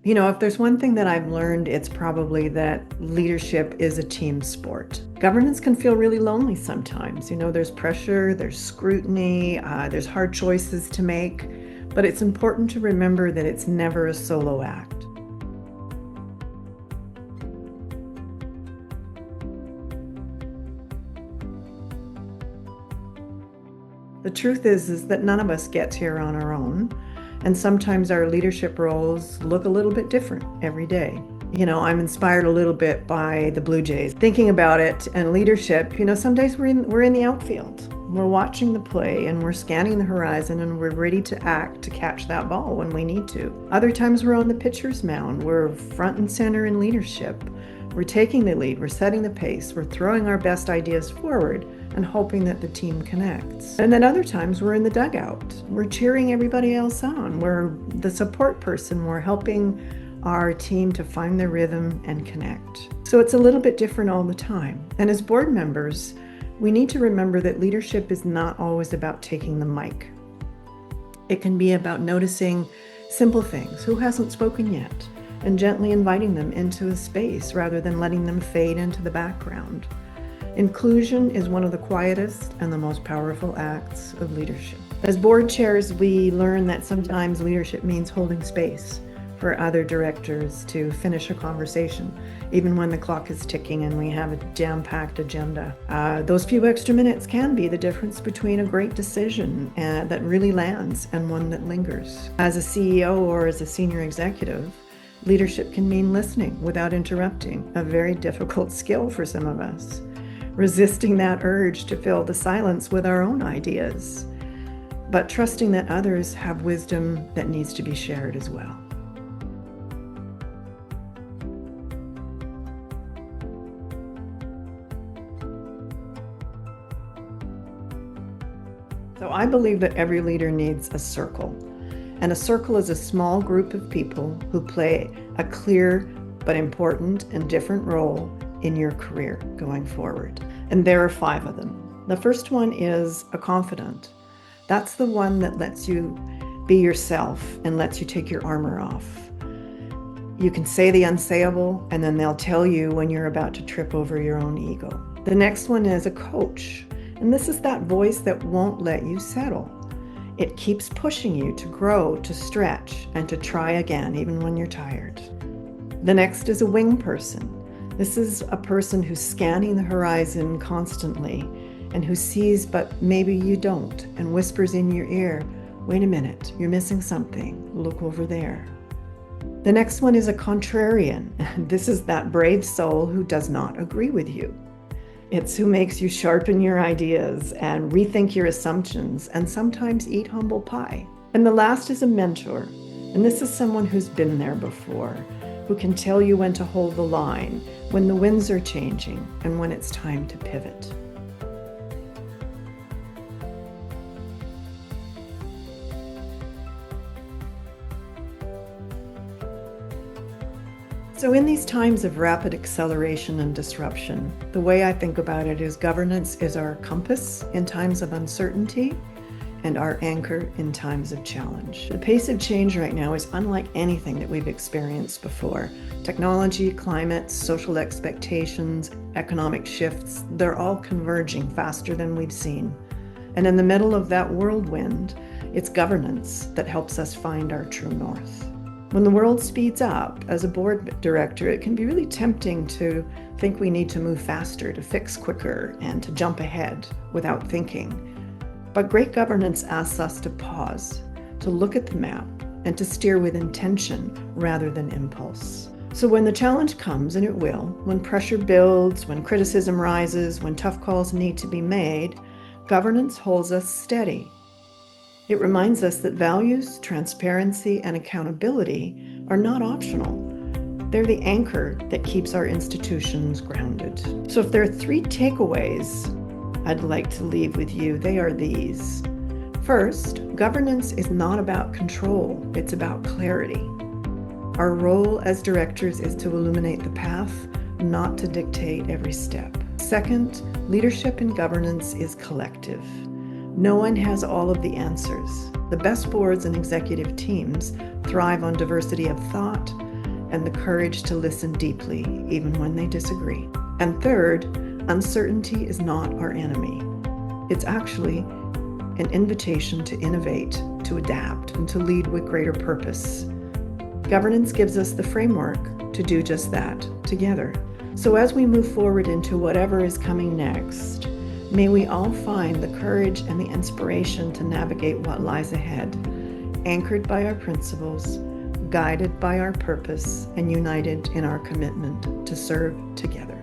If there's one thing that I've learned, it's probably that leadership is a team sport. Governance can feel really lonely sometimes. There's pressure, there's scrutiny, there's hard choices to make, but it's important to remember that it's never a solo act. The truth is that none of us gets here on our own. And sometimes our leadership roles look a little bit different every day. I'm inspired a little bit by the Blue Jays. Thinking about it and leadership, some days we're in the outfield. We're watching the play and we're scanning the horizon and we're ready to act to catch that ball when we need to. Other times we're on the pitcher's mound. We're front and center in leadership. We're taking the lead, we're setting the pace, we're throwing our best ideas forward and hoping that the team connects. And then other times we're in the dugout. We're cheering everybody else on. We're the support person. We're helping our team to find their rhythm and connect. So it's a little bit different all the time. And as board members, we need to remember that leadership is not always about taking the mic. It can be about noticing simple things. Who hasn't spoken yet? And gently inviting them into a space rather than letting them fade into the background. Inclusion is one of the quietest and the most powerful acts of leadership. As board chairs, we learn that sometimes leadership means holding space for other directors to finish a conversation, even when the clock is ticking and we have a jam-packed agenda. Those few extra minutes can be the difference between a great decision that really lands and one that lingers. As a CEO or as a senior executive, leadership can mean listening without interrupting, a very difficult skill for some of us. Resisting that urge to fill the silence with our own ideas, but trusting that others have wisdom that needs to be shared as well. So I believe that every leader needs a circle. And a circle is a small group of people who play a clear but important and different role in your career going forward. And there are 5 of them. The first one is a confidant. That's the one that lets you be yourself and lets you take your armor off. You can say the unsayable, and then they'll tell you when you're about to trip over your own ego. The next one is a coach. And this is that voice that won't let you settle. It keeps pushing you to grow, to stretch, and to try again, even when you're tired. The next is a wing person. This is a person who's scanning the horizon constantly and who sees, but maybe you don't, and whispers in your ear, wait a minute, you're missing something, look over there. The next one is a contrarian. This is that brave soul who does not agree with you. It's who makes you sharpen your ideas and rethink your assumptions and sometimes eat humble pie. And the last is a mentor. And this is someone who's been there before, who can tell you when to hold the line, when the winds are changing, and when it's time to pivot. So in these times of rapid acceleration and disruption, the way I think about it is governance is our compass in times of uncertainty and our anchor in times of challenge. The pace of change right now is unlike anything that we've experienced before. Technology, climate, social expectations, economic shifts, they're all converging faster than we've seen. And in the middle of that whirlwind, it's governance that helps us find our true north. When the world speeds up, as a board director, it can be really tempting to think we need to move faster, to fix quicker, and to jump ahead without thinking. But great governance asks us to pause, to look at the map, and to steer with intention rather than impulse. So when the challenge comes, and it will, when pressure builds, when criticism rises, when tough calls need to be made, governance holds us steady. It reminds us that values, transparency, and accountability are not optional. They're the anchor that keeps our institutions grounded. So if there are 3 takeaways I'd like to leave with you, they are these. First, governance is not about control, it's about clarity. Our role as directors is to illuminate the path, not to dictate every step. Second, leadership and governance is collective. No one has all of the answers. The best boards and executive teams thrive on diversity of thought, and the courage to listen deeply, even when they disagree. And third, uncertainty is not our enemy. It's actually an invitation to innovate, to adapt, and to lead with greater purpose. Governance gives us the framework to do just that together. So as we move forward into whatever is coming next, may we all find the courage and the inspiration to navigate what lies ahead, anchored by our principles, guided by our purpose, and united in our commitment to serve together.